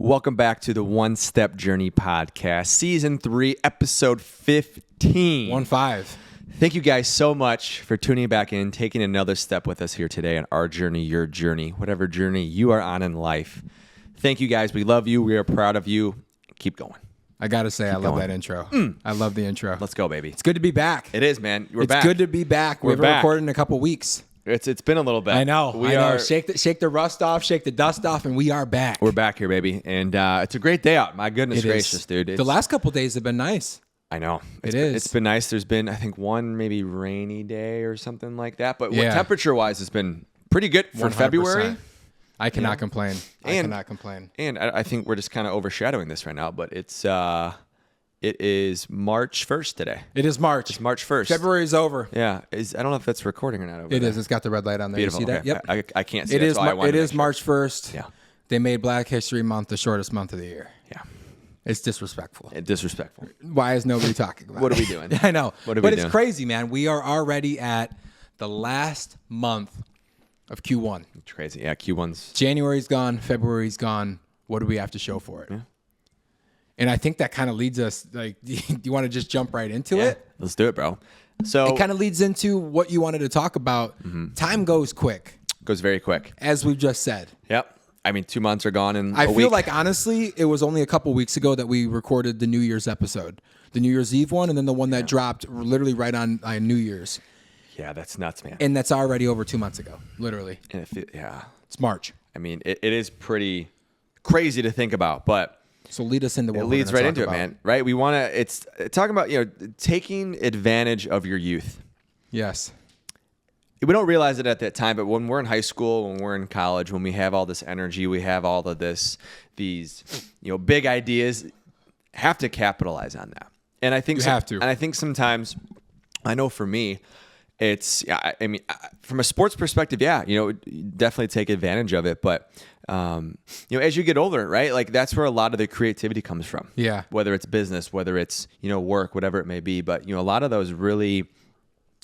Welcome back to the One Step Journey podcast, season 3, episode 15. 1-5. Thank you guys so much for tuning back in, taking another step with us here today on our journey, your journey, whatever journey you are on in life. Thank you guys. We love you. We are proud of you. Keep going. I got to say, I love going. that intro. I love the intro. Let's go, baby. It's good to be back. It is, man. We're It's back. good to be back. We haven't back. recorded in a couple weeks. It's been a little bit. I know. We I know. are. Shake the rust off, shake the dust off, and we are back. We're back here, baby, and it's a great day out. My goodness gracious, dude! The last couple days have been nice. I know. It's been nice. There's been, I think, one maybe rainy day or something like that. But Yeah. temperature-wise, it's been pretty good for 100%. February. I cannot complain. I And- cannot complain. And I think we're just kind of overshadowing this right now. But it is March 1st today. It is March. It's March 1st. February is over. Yeah. I don't know if that's recording or not over It there. is. It's got the red light on there. Beautiful. You see that? Okay. Yep. I can't see It that, is. so I wanted It to is make sure. March 1st. Yeah. They made Black History Month the shortest month of the year. Yeah. It's disrespectful. Disrespectful. Why is nobody talking about it? What are we doing? I know. What are but we it's doing? crazy, man. We are already at the last month of Q1. It's crazy. Yeah. Q1's. January's gone. February's gone. What do we have to show for it? Yeah. And I think that kind of leads us, like, do you want to just jump right into Yeah. it? Let's do it, bro. So It kind of leads into what you wanted to talk about. Time goes quick, goes very quick. as we've just said. Yep. I mean, 2 months are gone in I a feel week. like, honestly, it was only a couple weeks ago that we recorded the New Year's episode. The New Year's Eve one, and then the one that dropped literally right on New Year's. Yeah, that's nuts, man. And that's already over 2 months ago, literally. And yeah. It's March. I mean, it is pretty crazy to think about, but So lead us into what it we're leads gonna right talk into about. it, man. Right? We want to. It's talking about taking advantage of your youth. Yes. We don't realize it at that time, but when we're in high school, when we're in college, when we have all this energy, we have all of these big ideas, have to capitalize on that. And I think You have to. And I think sometimes, I know for me, it's. I mean, from a sports perspective, definitely take advantage of it. But as you get older, right? Like that's where a lot of the creativity comes from. Yeah. Whether it's business, whether it's work, whatever it may be. But a lot of those really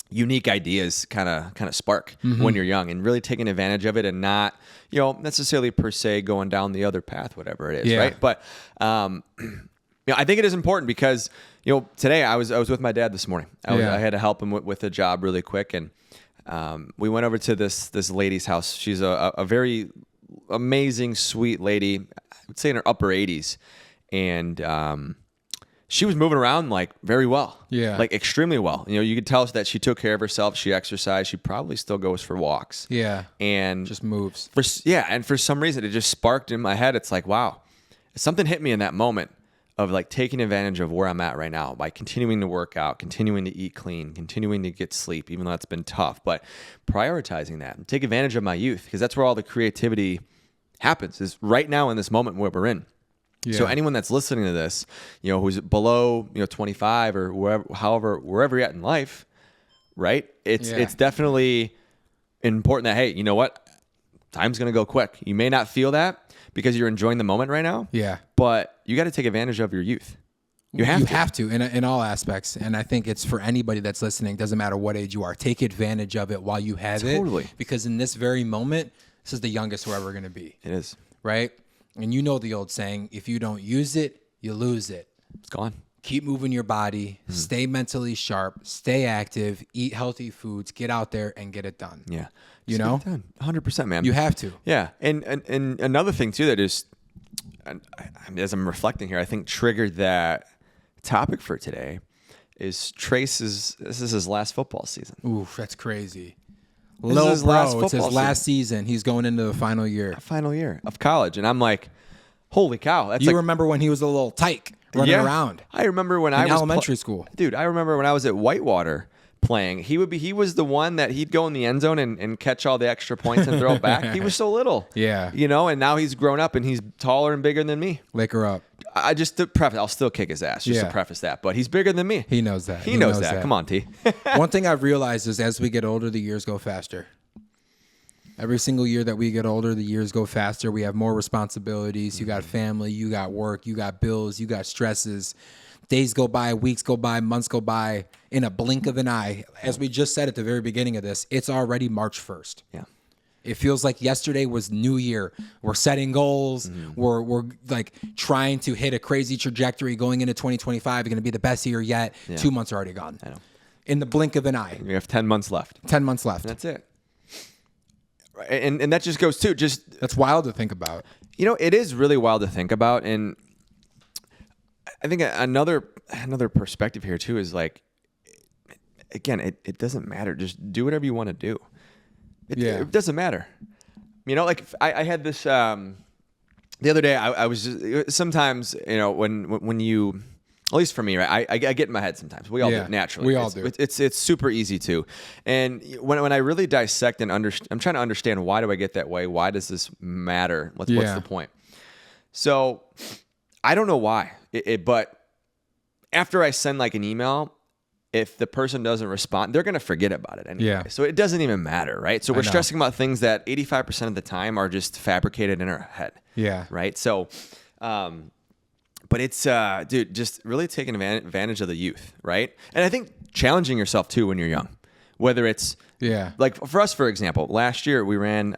unique ideas kind of spark when you're young, and really taking advantage of it, and not necessarily per se going down the other path, whatever it is, Yeah. right? But I think it is important because today I was with my dad this morning. I had to help him with a job really quick, and we went over to this lady's house. She's a very amazing, sweet lady. I would say in her upper 80s, and she was moving around like very well. Yeah. Like extremely well. You could tell that she took care of herself. She exercised. She probably still goes for walks. Yeah. And Just moves. and for some reason it just sparked in my head. It's like, wow, something hit me in that moment of like taking advantage of where I'm at right now by continuing to work out, continuing to eat clean, continuing to get sleep, even though it's been tough, but prioritizing that and take advantage of my youth, because that's where all the creativity happens, is right now in this moment where we're in. Yeah. So anyone that's listening to this, who's below 25 or wherever you're at in life, right? It's definitely important that, hey, you know what? Time's going to go quick. You may not feel that because you're enjoying the moment right now. Yeah. But you got to take advantage of your youth. You have to. in all aspects. And I think it's for anybody that's listening, doesn't matter what age you are, take advantage of it while you have Totally. it. Because in this very moment, this is the youngest we're ever going to be. It is. Right? And you know the old saying, if you don't use it, you lose it. It's gone. Keep moving your body, stay mentally sharp, stay active, eat healthy foods, get out there and get it done. Yeah. You Just know? get it done. 100%, man. You have to. Yeah. And another thing too that is, as I'm reflecting here, I think triggered that topic for today is this is his last football season. Oof, that's crazy. This is Lil his last bro, it's his football last season. He's going into the final year. Final year of college. And I'm like, holy cow. That's You like, remember when he was a little tyke running around I remember when I in was elementary school. Dude, I remember when I was at Whitewater playing. He was the one that he'd go in the end zone and catch all the extra points and throw it back. He was so little. Yeah. And now he's grown up and he's taller and bigger than me. Laker up. I just to preface, I'll still kick his ass just to Yeah. preface that, but he's bigger than me. He knows that. He knows that. Come on, T. One thing I've realized is as we get older, the years go faster. Every single year that we get older, the years go faster. We have more responsibilities. You got family, you got work, you got bills, you got stresses. Days go by, weeks go by, months go by in a blink of an eye. As we just said at the very beginning of this, it's already March 1st. Yeah. It feels like yesterday was New Year. We're setting goals. We're like trying to hit a crazy trajectory going into 2025. It's going to be the best year yet. 2 months are already gone. I know. In the blink of an eye. We have 10 months left. 10 months left. And that's it. And that just goes too. That's wild to think about. It is really wild to think about. And I think another perspective here too is like, again, it doesn't matter. Just do whatever you want to do. It doesn't matter. Like I had this the other day. I was just, sometimes when you, at least for me, right? I get in my head sometimes. We all do naturally. We all do. It's super easy to. And when I really dissect and understand, I'm trying to understand, why do I get that way? Why does this matter? What's the point? So I don't know why, but after I send like an email, if the person doesn't respond, they're going to forget about it anyway. Yeah. So it doesn't even matter, right? So we're stressing about things that 85% of the time are just fabricated in our head. Yeah. Right. So, but it's, dude, just really taking advantage of the youth, right? And I think challenging yourself too when you're young, whether it's like for us, for example, last year we ran,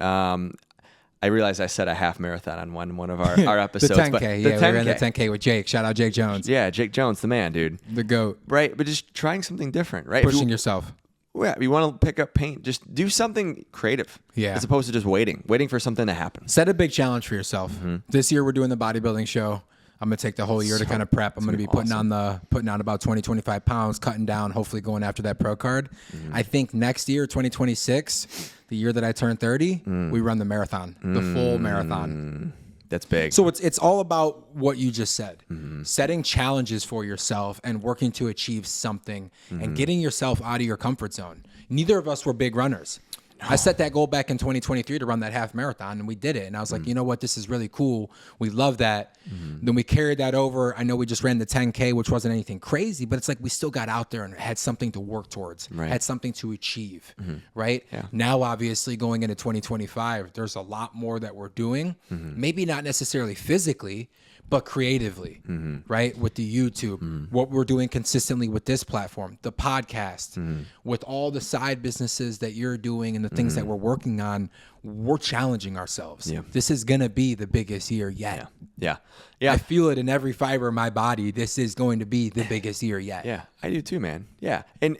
I realized I said a half marathon on one of our episodes. The 10K, but we ran the 10K with Jake. Shout out Jake Jones. Yeah, Jake Jones, the man, dude. The GOAT. Right, but just trying something different, right? Pushing yourself. Yeah, you want to pick up paint, just do something creative. Yeah. As opposed to just waiting for something to happen. Set a big challenge for yourself. This year we're doing the bodybuilding show. I'm going to take the whole year to kind of prep. I'm going to be putting on about 20, 25 pounds, cutting down, hopefully going after that pro card. I think next year, 2026, the year that I turn 30, we run the marathon, the full marathon. That's big. So it's all about what you just said. Setting challenges for yourself and working to achieve something and getting yourself out of your comfort zone. Neither of us were big runners. No. I set that goal back in 2023 to run that half marathon, and we did it. And I was like, you know what? This is really cool. We love that. Then we carried that over. I know we just ran the 10K, which wasn't anything crazy, but it's like we still got out there and had something to work towards, had something to achieve, right? Yeah. Now, obviously, going into 2025, there's a lot more that we're doing. Maybe not necessarily physically, but creatively, right? With the YouTube, what we're doing consistently with this platform, the podcast, with all the side businesses that you're doing and the things that we're working on, we're challenging ourselves. Yeah. This is going to be the biggest year yet. Yeah. I feel it in every fiber of my body. This is going to be the biggest year yet. Yeah, I do too, man. Yeah. And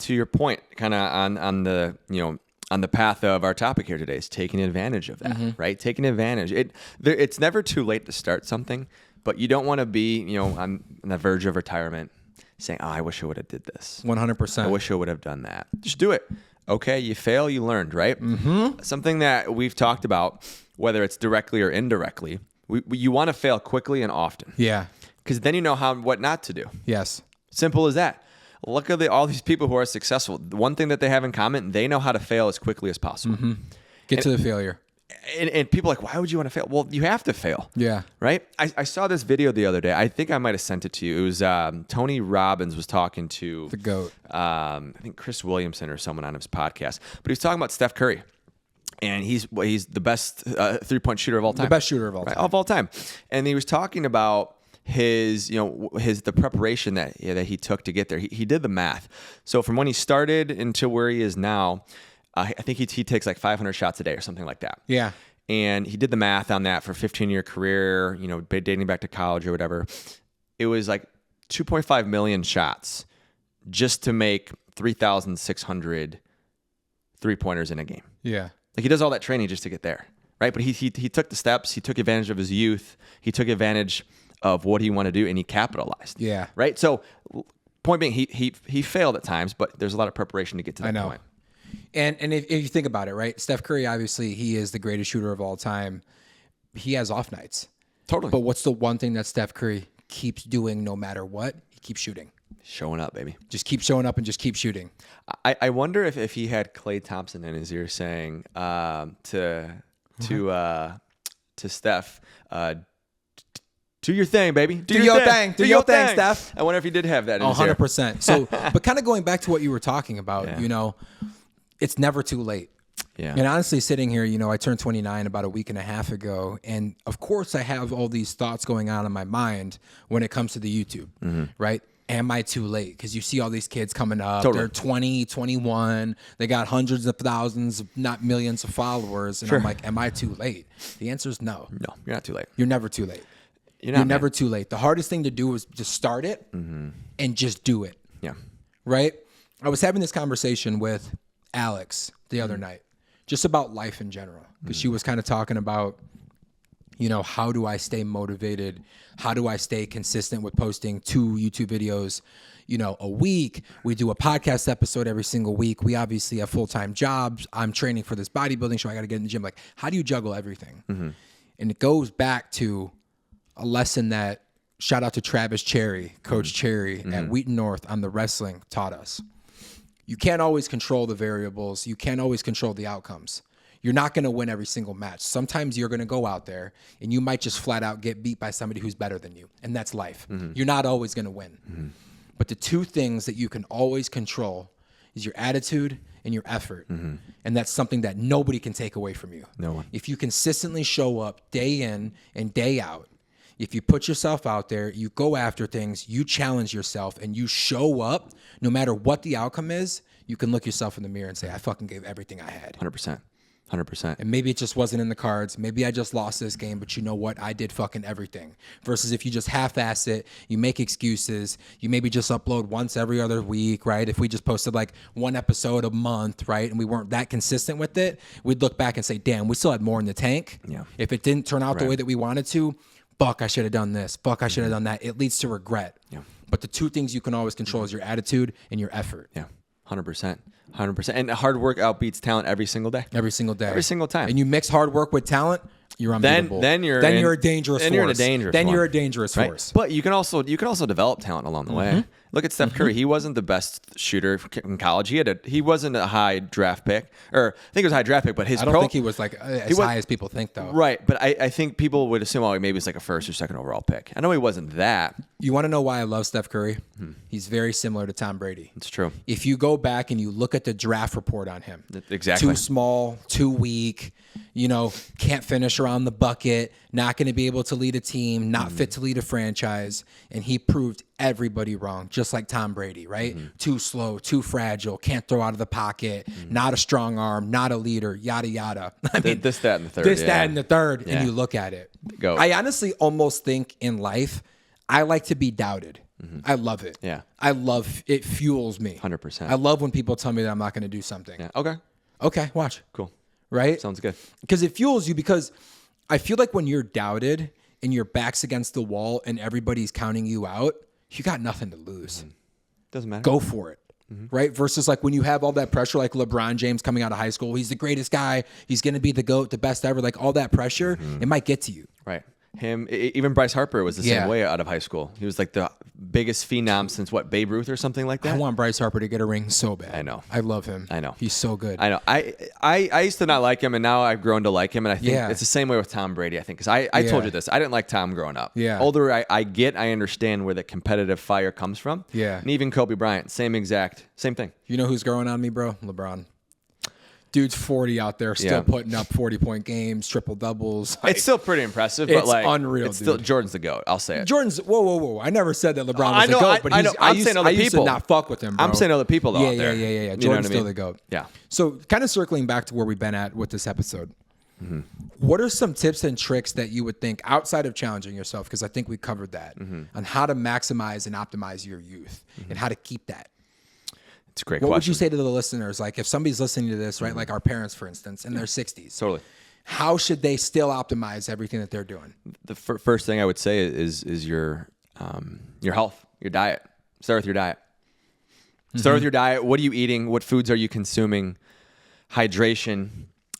to your point, kind of on the, on the path of our topic here today, is taking advantage of that, right? Taking advantage. It's never too late to start something, but you don't want to be, on the verge of retirement saying, oh, I wish I would have did this. 100%. I wish I would have done that. Just do it. Okay, you fail, you learned, right? Something that we've talked about, whether it's directly or indirectly, you want to fail quickly and often. Yeah. Because then you know what not to do. Yes. Simple as that. Look at all these people who are successful. The one thing that they have in common, they know how to fail as quickly as possible. Get to the failure. And people are like, why would you want to fail? Well, you have to fail. Yeah. Right? I saw this video the other day. I think I might have sent it to you. It was Tony Robbins was talking to the GOAT. I think Chris Williamson or someone on his podcast. But he was talking about Steph Curry. And he's the best three-point shooter of all time. The best shooter of all time. Of all time. And he was talking about the preparation that he took to get there. He did the math. So from when he started until where he is now, I think he takes like 500 shots a day or something like that. Yeah. And he did the math on that for a 15-year career, dating back to college or whatever. It was like 2.5 million shots just to make 3,600 three-pointers in a game. Yeah. Like he does all that training just to get there, right? But he took the steps. He took advantage of his youth. He took advantage of what he wanted to do, and he capitalized. Yeah. Right? So point being, he failed at times, but there's a lot of preparation to get to that point. And if you think about it, right? Steph Curry, obviously, he is the greatest shooter of all time. He has off nights. Totally. But what's the one thing that Steph Curry keeps doing no matter what? He keeps shooting. Showing up, baby. Just keep showing up and just keep shooting. I wonder if he had Klay Thompson in his ear saying to Steph, do your thing, baby. Do your thing. Do your thing, Steph. I wonder if he did have that in his ear. 100%. So, but kind of going back to what you were talking about, it's never too late. Yeah. And honestly, sitting here, I turned 29 about a week and a half ago. And of course, I have all these thoughts going on in my mind when it comes to the YouTube, right? am I too late? Because you see all these kids coming up. Totally. They're 20, 21. They got hundreds of thousands, not millions of followers. And I'm like, am I too late? The answer is no. No, you're not too late. You're never too late. You're never too late. The hardest thing to do is just start it and just do it. Yeah. Right? I was having this conversation with Alex the other night, just about life in general, because she was kind of talking about, you know, how do I stay motivated? How do I stay consistent with posting 2 YouTube videos, you know, a week? We do a podcast episode every single week. We obviously have full-time jobs. I'm training for this bodybuilding show. I got to get in the gym. Like, how do you juggle everything? And it goes back to a lesson that, shout out to Travis Cherry, Coach Cherry at Wheaton North on the wrestling, taught us. You can't always control the variables. You can't always control the outcomes. You're not going to win every single match. Sometimes you're going to go out there and you might just flat out get beat by somebody who's better than you. And that's life. You're not always going to win. But the 2 things that you can always control is your attitude and your effort. And that's something that nobody can take away from you. No one. If you consistently show up day in and day out, if you put yourself out there, you go after things, you challenge yourself, and you show up, no matter what the outcome is, you can look yourself in the mirror and say, I fucking gave everything I had. 100%. 100%. And maybe it just wasn't in the cards. Maybe I just lost this game, but you know what? I did fucking everything. Versus if you just half-ass it, you make excuses, you maybe just upload once every other week, right? If we just posted like 1 episode a month, right? And we weren't that consistent with it, we'd look back and say, damn, we still had more in the tank. Yeah. If it didn't turn out the way that we wanted to, fuck, I should have done this. Fuck, I should have done that. It leads to regret. Yeah. But the 2 things you can always control is your attitude and your effort. Yeah. 100%. 100%. And hard work outbeats talent every single day. Every single day. Every single time. And you mix hard work with talent, you're unbeatable. Then you're a dangerous force. Then you're in a dangerous Then one. you're a dangerous Right? force. But you can also develop talent along the way. Look at Steph Curry. He wasn't the best shooter in college. He wasn't a high draft pick, or I think it was a high draft pick, but his I don't think he was like as high as people think, though. Right, but I think people would assume, oh, maybe it's like a 1st or 2nd overall pick. I know he wasn't that. You want to know why I love Steph Curry? He's very similar to Tom Brady. It's true. If you go back and you look at the draft report on him, Exactly. too small, too weak, you know, can't finish around the bucket, not going to be able to lead a team, not fit to lead a franchise, and he proved everybody wrong, just like Tom Brady, right? Too slow, too fragile, can't throw out of the pocket, not a strong arm, not a leader, yada, yada. I mean, This, that, and the third. that, and the third, Yeah. and you look at it. Go. I honestly almost think in life, I like to be doubted. I love it. Yeah. I love it. Fuels me. 100%. I love when people tell me that I'm not going to do something. Yeah. Okay. Okay, watch. Cool. Right? Sounds good. Because it fuels you, because I feel like when you're doubted and your back's against the wall and everybody's counting you out, you got nothing to lose. Doesn't matter. Go for it. Right? Versus like when you have all that pressure, like LeBron James coming out of high school, he's the greatest guy. He's going to be the GOAT, the best ever. Like all that pressure, it might get to you. Right. Him, even Bryce Harper was the Yeah. same way out of high school. He was like the biggest phenom since Babe Ruth or something like that. I want Bryce Harper to get a ring so bad. I know. I love him. I know. He's so good. I know. I used to not like him, and now I've grown to like him. And I think Yeah. it's the same way with Tom Brady. I think because I told Yeah. you this. I didn't like Tom growing up. Yeah. Older I understand where the competitive fire comes from. Yeah. And even Kobe Bryant, same thing. You know who's growing on me, bro? LeBron. Dude's 40 out there, still Yeah. putting up 40-point games, triple doubles. It's still pretty impressive, but It's like unreal, It's still dude. Jordan's the GOAT. I'll say it. Jordan's whoa. I never said that LeBron was I know, the GOAT, but I know. I'm saying other I used to people. not fuck with him, bro. I'm saying other people though Yeah, out there. yeah. You know Jordan's what I still mean? the GOAT. Yeah. So kind of circling back to where we've been at with this episode, what are some tips and tricks that you would think outside of challenging yourself, because I think we covered that, on how to maximize and optimize your youth and how to keep that? It's a great What question. would you say to the listeners? Like if somebody's listening to this, right, like our parents, for instance, in their 60s, Totally. how should they still optimize everything that they're doing? The first thing I would say is your health, your diet. Start with your diet. Start with your diet. What are you eating? What foods are you consuming? Hydration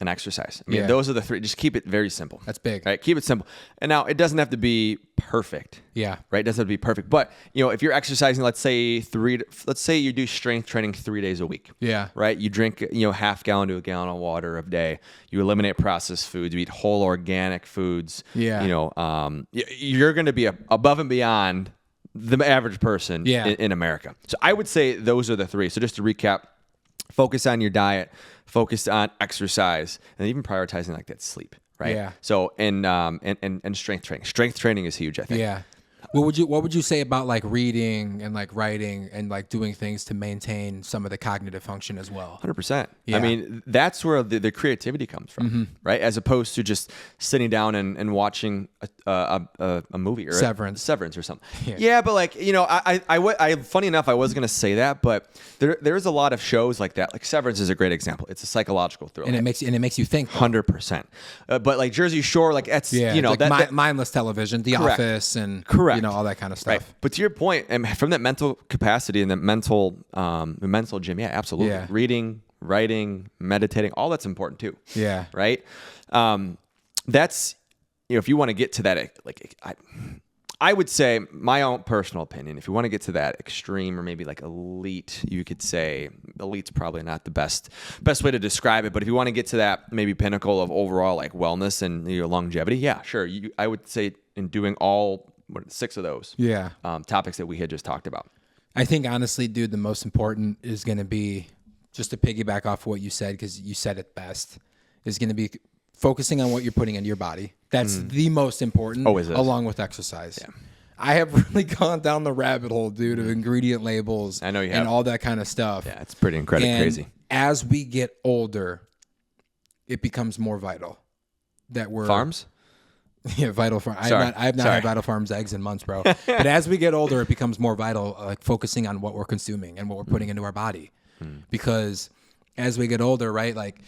and exercise. I mean, Yeah. those are the 3. Just keep it very simple. That's big. Right? Keep it simple. And now it doesn't have to be perfect. Yeah. Right? It doesn't have to be perfect. But, if you're exercising, let's say you do strength training 3 days a week. Yeah. Right? You drink, half gallon to a gallon of water a day. You eliminate processed foods. You eat whole organic foods. Yeah. You're going to be above and beyond the average person in America. So I would say those are the 3. So just to recap, focus on your diet, focus on exercise, and even prioritizing like that sleep, right? Yeah. So and strength training. Strength training is huge, I think. Yeah. What would you say about like reading and like writing and like doing things to maintain some of the cognitive function as well? 100%. Yeah. I mean, that's where the creativity comes from, right? As opposed to just sitting down and watching a movie or Severance or something. Yeah, but like, you know, I funny enough, I was going to say that, but there's a lot of shows like that. Like Severance is a great example. It's a psychological thriller. And it makes you think. 100%. But like Jersey Shore, like that's, you know, like that mindless television, The Correct. Office, and Correct. you know, all that kind of stuff. Right. But to your point, and from that mental capacity and the mental gym, yeah, absolutely. Yeah. Reading, writing, meditating, all that's important too. Yeah. Right. That's, you know, if you want to get to that, like I would say my own personal opinion, if you want to get to that extreme or maybe like elite, you could say elite's probably not the best way to describe it. But if you want to get to that maybe pinnacle of overall like wellness and your longevity, yeah, sure. I would say in doing all 6 of those topics that we had just talked about. I think honestly, dude, the most important is going to be, just to piggyback off what you said, because you said it best, is going to be focusing on what you're putting into your body. That's the most important, Always is. Along with exercise. Yeah. I have really gone down the rabbit hole, dude, of ingredient labels. I know you have. And all that kind of stuff. Yeah, it's pretty incredible, crazy. As we get older, it becomes more vital that we're... Farms? Yeah, Vital Farm. I have not had Vital Farms eggs in months, bro. But as we get older, it becomes more vital, like focusing on what we're consuming and what we're putting into our body. Because as we get older, right, like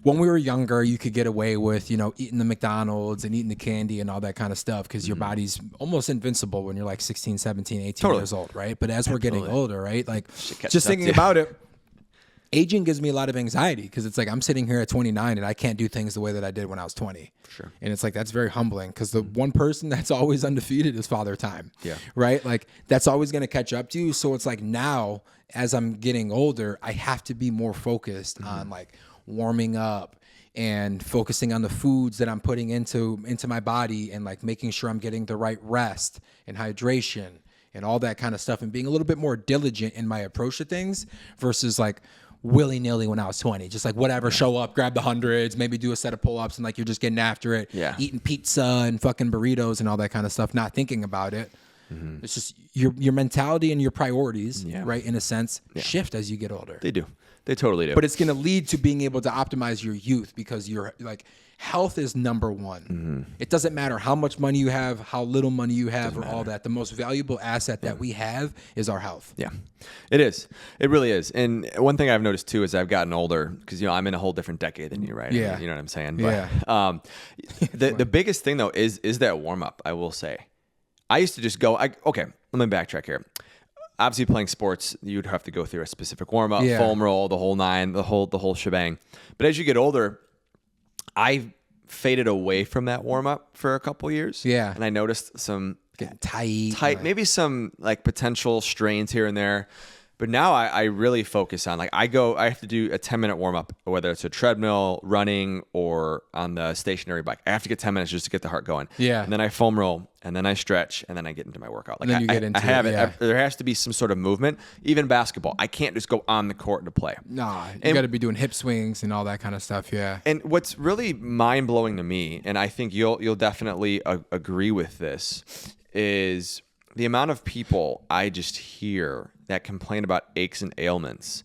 when we were younger, you could get away with, you know, eating the McDonald's and eating the candy and all that kind of stuff because your body's almost invincible when you're like 16, 17, 18 years old, right? But as we're getting older, right, like just thinking about it, aging gives me a lot of anxiety because it's like I'm sitting here at 29 and I can't do things the way that I did when I was 20. Sure. And it's like that's very humbling because the one person that's always undefeated is Father Time. Yeah. Right? Like that's always going to catch up to you. So it's like now as I'm getting older, I have to be more focused on like warming up and focusing on the foods that I'm putting into my body and like making sure I'm getting the right rest and hydration and all that kind of stuff and being a little bit more diligent in my approach to things versus like willy-nilly when I was 20, just like whatever, show up, grab the hundreds, maybe do a set of pull-ups and like you're just getting after it, eating pizza and fucking burritos and all that kind of stuff, not thinking about it. It's just your mentality and your priorities, right, in a sense, shift as you get older. They do. They totally do. But it's going to lead to being able to optimize your youth because you're like health is number one. It doesn't matter how much money you have, how little money you have, or all that. The most valuable asset that we have is our health. Yeah, it is. It really is. And one thing I've noticed too is I've gotten older because, you know, I'm in a whole different decade than you, right? Yeah. You know what I'm saying? But, the biggest thing though is that warm up, I will say. I used to just go, okay, let me backtrack here. Obviously playing sports, you'd have to go through a specific warm up, foam roll, the whole nine, the whole shebang. But as you get older, I faded away from that warm up for a couple years. Yeah. And I noticed some getting tight, maybe some like potential strains here and there. But now I really focus on like I have to do a 10-minute warm up, whether it's a treadmill, running, or on the stationary bike. I have to get 10 minutes just to get the heart going. Yeah. And then I foam roll, and then I stretch, and then I get into my workout. Like and then you get into I have it. There has to be some sort of movement. Even basketball, I can't just go on the court to play. Nah, you got to be doing hip swings and all that kind of stuff. Yeah. And what's really mind blowing to me, and I think you'll definitely agree with this, is the amount of people I just hear that complain about aches and ailments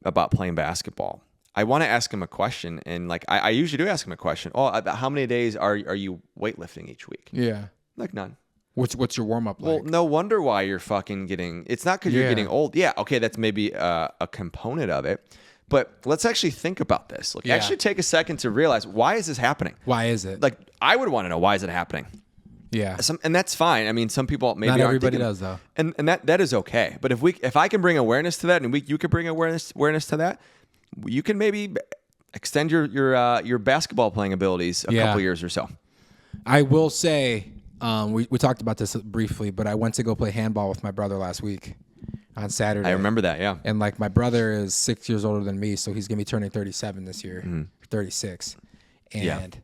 about playing basketball. I want to ask them a question, and like I usually do ask them a question. Oh, how many days are you weightlifting each week? Yeah, like none. What's your warm up like? Well, no wonder why you're fucking getting. It's not because you're getting old. Yeah, okay, that's maybe a component of it. But let's actually think about this. Like, actually take a second to realize, why is this happening? Why is it? Like, I would want to know, why is it happening? Yeah. And that's fine. I mean, some people maybe not aren't everybody thinking, does though. And that is okay. But if I can bring awareness to that, and you can bring awareness to that, you can maybe extend your basketball playing abilities a couple years or so. I will say, we talked about this briefly, but I went to go play handball with my brother last week on Saturday. I remember that, yeah. And like my brother is 6 years older than me, so he's gonna be turning 37 this year, 36. And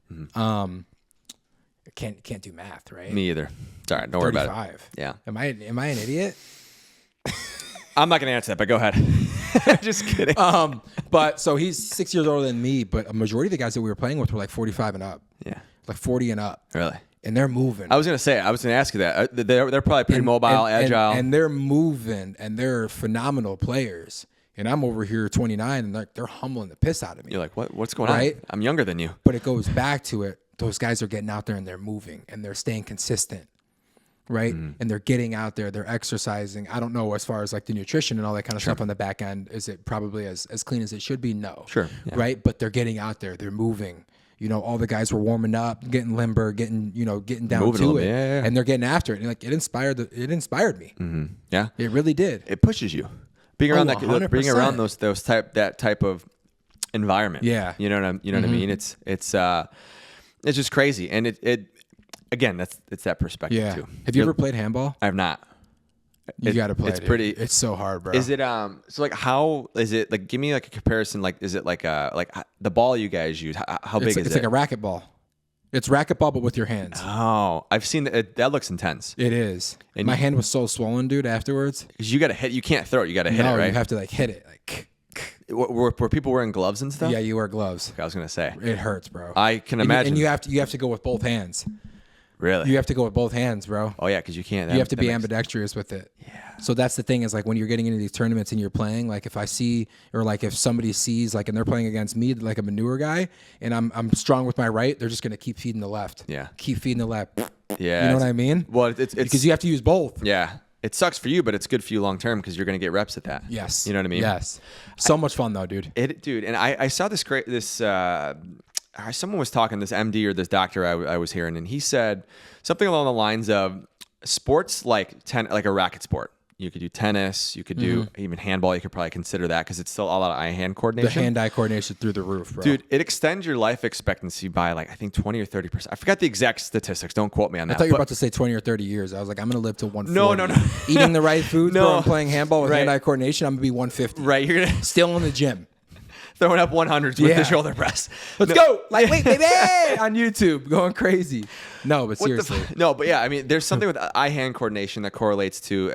can't do math, right? Me either. Sorry, don't worry about it. Yeah. Am I an idiot? I'm not gonna answer that, but go ahead. Just kidding. But so he's 6 years older than me, but a majority of the guys that we were playing with were like 45 and up. Yeah. Like 40 and up. Really? and they're moving. I was going to ask you that. They're probably pretty mobile, agile. And they're moving, and they're phenomenal players. And I'm over here 29, and they're humbling the piss out of me. You're like, what's going on? I'm younger than you. But it goes back to it. Those guys are getting out there, and they're moving, and they're staying consistent, right? And they're getting out there. They're exercising. I don't know as far as like the nutrition and all that kind of stuff on the back end. Is it probably as clean as it should be? No. Sure. Yeah. Right? But they're getting out there. They're moving. You know, all the guys were warming up, getting limber, getting down Moving to it, yeah. and they're getting after it. And like it inspired me. Yeah. It really did. It pushes you. Being around 100%. those type of environment. Yeah. You know what I mean? It's just crazy. And it again, it's that perspective Yeah. too. Have you ever played handball? I have not. You got to play. It's pretty. It's so hard, bro. Is it so like how is it like? Give me like a comparison. Like is it like the ball you guys use? How big is it? It's like a racquetball. It's racquetball, but with your hands. Oh, I've seen that. That looks intense. It is. And my hand was so swollen, dude. Afterwards, because you got to hit. You can't throw it. You got to hit it, right? You have to like hit it. Like, were people wearing gloves and stuff? yeah, you wear gloves. Okay, I was gonna say It hurts, bro. I can imagine. And you have to go with both hands. Really? You have to go with both hands, bro. Oh yeah, because you can't. You have to be ambidextrous with it. Yeah. So that's the thing is like when you're getting into these tournaments and you're playing, like if I see or like if somebody sees like and they're playing against me like I'm a newer guy and I'm strong with my right, they're just gonna keep feeding the left. Yeah. Keep feeding the left. Yeah. You know what I mean? Well, it's because you have to use both. Yeah. It sucks for you, but it's good for you long term because you're gonna get reps at that. Yes. You know what I mean? Yes. So much fun though, dude. Dude, and I saw someone was talking, this MD or this doctor I was hearing, and he said something along the lines of sports like a racket sport. You could do tennis, you could do even handball. You could probably consider that because it's still a lot of eye-hand coordination. The hand-eye coordination through the roof, bro. Dude, it extends your life expectancy by like I think 20 or 30%. I forgot the exact statistics. Don't quote me on that. I thought you were about to say 20 or 30 years. I was like, I'm gonna live to 140. No. Eating the right foods, bro, and playing handball with Right. hand-eye coordination, I'm gonna be 150. Right, you're gonna Still in the gym. throwing up 100s with the shoulder press. Let's go. Like, wait, baby, on YouTube, going crazy. No, but seriously. No, but yeah, I mean, there's something with eye-hand coordination that correlates to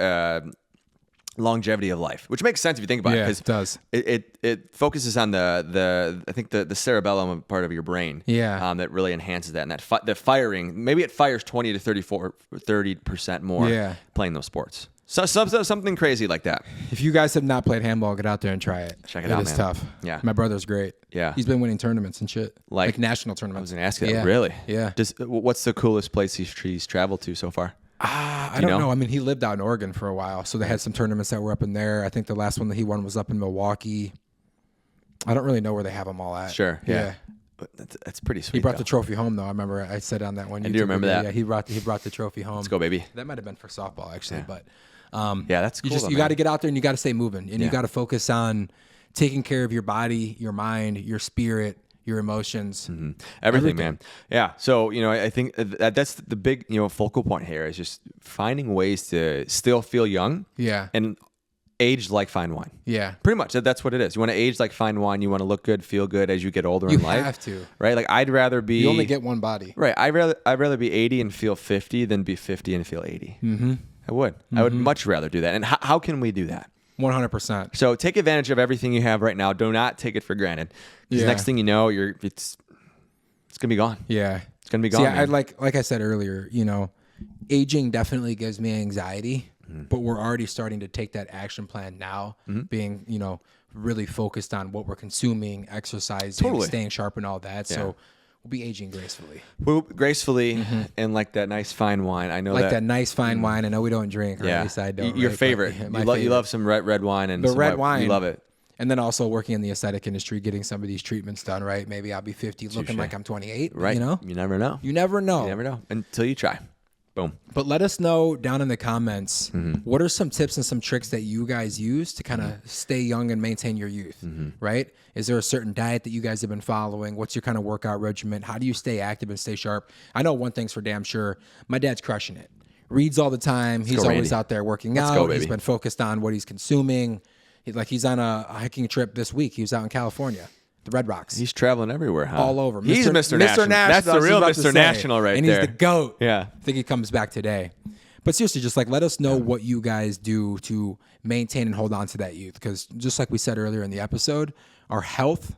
longevity of life, which makes sense if you think about it. Yeah, it does. It focuses on the I think the cerebellum part of your brain. Yeah. That really enhances that, and that the firing, maybe it fires 20 to 30% more. Yeah. Playing those sports. So something crazy like that. If you guys have not played handball, get out there and try it. Check it out, It is man. tough. Yeah. My brother's great. Yeah. He's been winning tournaments and shit. Like national I tournaments. was gonna ask you that. Yeah. Really? Yeah. What's the coolest place he's traveled to so far? I you don't know? know. I mean, he lived out in Oregon for a while, so they had some tournaments that were up in there. I think the last one that he won was up in Milwaukee. I don't really know where they have them all at. Sure. Yeah. But that's pretty sweet. He brought though. the trophy home, though. I remember I said on that one. I do remember video, that. Yeah, he brought the trophy home. Let's go, baby. That might have been for softball, actually, but Yeah, that's cool. you got to get out there and you got to stay moving and you Yeah. got to focus on taking care of your body, your mind, your spirit, your emotions. Everything, man. Yeah. So, I think that's the big, focal point here is just finding ways to still feel young Yeah. and age like fine wine. Yeah. Pretty much. That's what it is. You want to age like fine wine. You want to look good, feel good as you get older You in life. have to. Right? Like I'd rather be. You only get one body. Right. I'd rather be 80 and feel 50 than be 50 and feel 80. Mm-hmm. I would. I would much rather do that. And how can we do that? 100%. So take advantage of everything you have right now. Do not take it for granted. Because Yeah. next thing you know, it's gonna be gone. Yeah. It's gonna be gone. See, I man. like I said earlier, aging definitely gives me anxiety, but we're already starting to take that action plan now, being, really focused on what we're consuming, exercising, Totally. staying sharp and all that. So we'll be aging gracefully. Well, gracefully and like that nice fine wine. I know Like that nice fine wine. I know we don't drink, or Yeah, at least I don't. your right? favorite. But, You, you love some red wine and The some red white- wine. You love it. And then also working in the aesthetic industry, getting some of these treatments done, right? Maybe I'll be 50 looking Touche. like I'm 28, Right. You know? You never know. You never know. You never know until you try. Boom. But let us know down in the comments, what are some tips and some tricks that you guys use to kind of stay young and maintain your youth, right? Is there a certain diet that you guys have been following? What's your kind of workout regimen? How do you stay active and stay sharp? I know one thing's for damn sure. My dad's crushing it. Reads all the time. He's go, always Randy. out there working Let's out. go, He's baby. been focused on what he's consuming. He's on a hiking trip this week. He was out in California, the Red Rocks. He's traveling everywhere, huh? all over. He's Mr. National. That's the real Mr. National right and there. he's the GOAT. Yeah. I think he comes back today. But seriously, just like let us know what you guys do to maintain and hold on to that youth. Because just like we said earlier in the episode, our health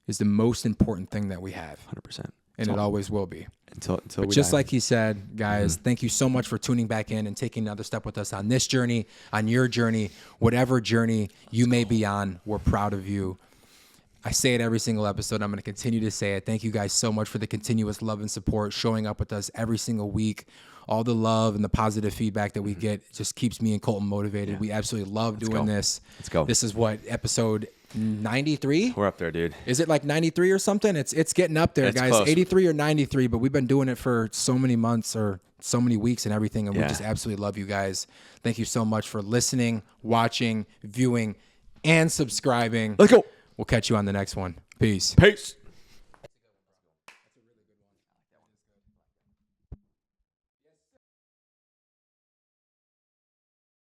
is the most important thing that we have. 100%. and it always will be. Until but just like he said, guys, thank you so much for tuning back in and taking another step with us on this journey, on your journey, whatever journey you may be on. We're proud of you. I say it every single episode. I'm going to continue to say it. Thank you guys so much for the continuous love and support, showing up with us every single week. All the love and the positive feedback that we get just keeps me and Colton motivated. Yeah. We absolutely love doing this. Let's go. This is what, episode 93? We're up there, dude. Is it like 93 or something? It's getting up there, guys. Close. 83 or 93, but we've been doing it for so many months or so many weeks and everything, and we just absolutely love you guys. Thank you so much for listening, watching, viewing, and subscribing. Let's go. We'll catch you on the next one. Peace. Peace.